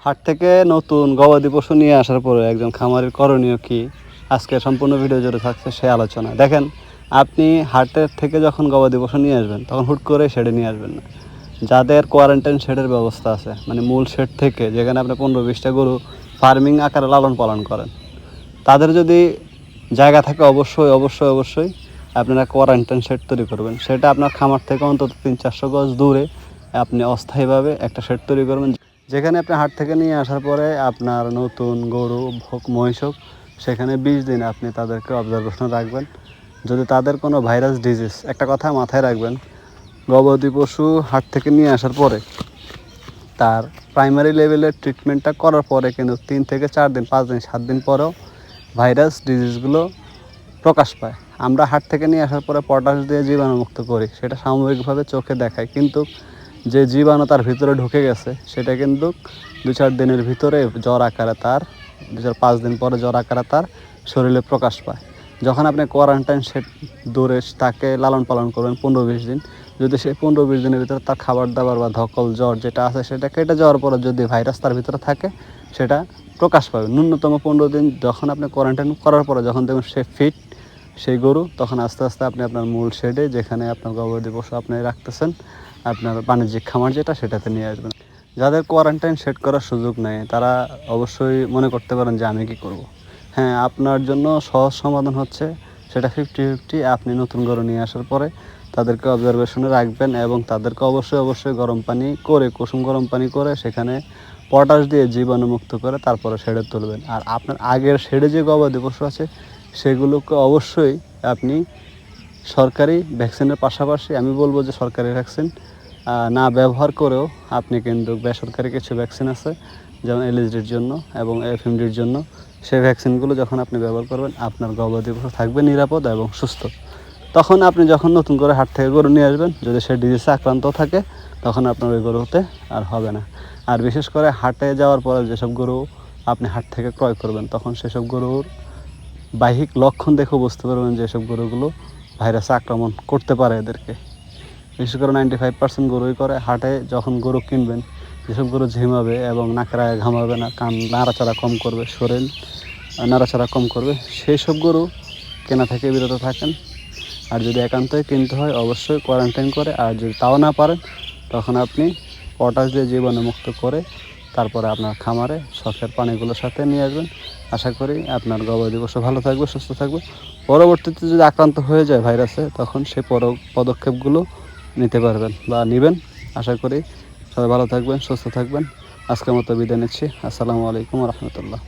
হাট থেকে নতুন গবাদি পশু নিয়ে আসার পরে একজন খামারের করণীয় কি, আজকে সম্পূর্ণ ভিডিও জুড়ে থাকছে সে আলোচনা। দেখেন, আপনি হাটের থেকে যখন গবাদি পশু নিয়ে আসবেন তখন হুট করে শেডে নিয়ে আসবেন না। যাদের কোয়ারেন্টাইন শেডের ব্যবস্থা আছে, মানে মূল শেড থেকে যেখানে আপনি 15-20টা গরু ফার্মিং আকারে লালন পালন করেন, তাদের যদি জায়গা থাকে অবশ্যই অবশ্যই অবশ্যই আপনারা কোয়ারেন্টাইন শেড তৈরি করবেন। সেটা আপনার খামার থেকে অন্তত 300-400 গজ দূরে আপনি অস্থায়ীভাবে একটা শেড তৈরি করবেন, যেখানে আপনি হাট থেকে নিয়ে আসার পরে আপনার নতুন গরু হোক মহিষ হোক, সেখানে 20 দিন আপনি তাদেরকে অবজারভেশন রাখবেন। যদি তাদের কোনো ভাইরাস ডিজিজ, একটা কথা মাথায় রাখবেন, গবাদি পশু হাট থেকে নিয়ে আসার পরে তার প্রাইমারি লেভেলের ট্রিটমেন্টটা করার পরে কিন্তু 3 থেকে 4 দিন 5 দিন 7 দিন পরেও ভাইরাস ডিজিজগুলো প্রকাশ পায়। আমরা হাট থেকে নিয়ে আসার পরে পটাশ দিয়ে জীবাণুমুক্ত করি, সেটা সাময়িকভাবে চোখে দেখায়, কিন্তু যে জীবাণু তার ভিতরে ঢুকে গেছে সেটা কিন্তু 2-4 দিনের ভিতরে জ্বর আকারে তার 2-5 দিন পরে জ্বর আকারে তার শরীরে প্রকাশ পায়। যখন আপনি কোয়ারেন্টাইন সেট দূরে তাকে লালন পালন করবেন 15-20 দিন, যদি সেই 15-20 দিনের ভিতরে তার খাবার দাবার বা ধকল জ্বর যেটা আছে সেটা কেটে যাওয়ার পরে যদি ভাইরাস তার ভিতরে থাকে, সেটা প্রকাশ পাবে ন্যূনতম 15 দিন। যখন আপনি কোয়ারেন্টাইন করার পরে যখন দেখবেন সে ফিট সেই গরু, তখন আস্তে আস্তে আপনি আপনার মূল শেডে, যেখানে আপনার গবাদি পশু আপনি রাখতেছেন, আপনার বাণিজ্যিক খামার যেটা, সেটাতে নিয়ে আসবেন। যাদের কোয়ারেন্টাইন সেট করার সুযোগ নেই তারা অবশ্যই মনে করতে পারেন যে আমি কি করব। হ্যাঁ, আপনার জন্য সহজ সমাধান হচ্ছে সেটা 50-50। আপনি নতুন গরু নিয়ে আসার পরে তাদেরকে অবজারভেশনে রাখবেন এবং তাদেরকে অবশ্যই অবশ্যই গরম পানি করে, কুসুম গরম পানি করে সেখানে পটাশ দিয়ে জীবাণুমুক্ত করে তারপরে শেডে তুলবেন। আর আপনার আগের শেডে যে গবাদি পশু আছে সেগুলোকে অবশ্যই আপনি সরকারি ভ্যাকসিনের পাশাপাশি, আমি বলবো যে সরকারি ভ্যাকসিন না ব্যবহার করেও আপনি কিন্তু বেসরকারি কিছু ভ্যাকসিন আছে, যেমন এলএসডির জন্য এবং এফএমডির জন্য, সেই ভ্যাকসিনগুলো যখন আপনি ব্যবহার করবেন আপনার গবাদি পশু থাকবে নিরাপদ এবং সুস্থ। তখন আপনি যখন নতুন করে হাট থেকে গরু নিয়ে আসবেন, যদি সে ডিজিজে আক্রান্ত থাকে তখন আপনার ওই গরুতে আর হবে না। আর বিশেষ করে হাটে যাওয়ার পরে যেসব গরু আপনি হাট থেকে ক্রয় করবেন, তখন সেসব গরুর বাহ্যিক লক্ষণ দেখেও বুঝতে পারবেন যে এসব গরুগুলো ভাইরাসে আক্রমণ করতে পারে এদেরকে। বিশেষ করে 95% গরুই করে। হাটে যখন গরু কিনবেন, যেসব গরু ঝিমাবে এবং নাকের আগে ঘামাবে না, কান নাড়াচাড়া কম করবে, শরীর নাড়াচাড়া কম করবে, সেই সব গরু কেনা থেকে বিরত থাকেন। আর যদি একান্তই কিনতে হয় অবশ্যই কোয়ারেন্টাইন করে, আর যদি তাও না পারেন তখন আপনি পটাশ দিয়ে জীবাণুমুক্ত করে তারপরে আপনার খামারে শখের পানিগুলোর সাথে নিয়ে আসবেন। আশা করি আপনার গবাদি পশু ভালো থাকবে, সুস্থ থাকবে। পরবর্তীতে যদি আক্রান্ত হয়ে যায় ভাইরাসে, তখন সেই পদক্ষেপগুলো নিতে পারবেন বা নেবেন। আশা করি সবাই ভালো থাকবেন, সুস্থ থাকবেন। আজকের মতো বিদায় নিচ্ছি। আসসালামু আলাইকুম রহমতুল্লাহ।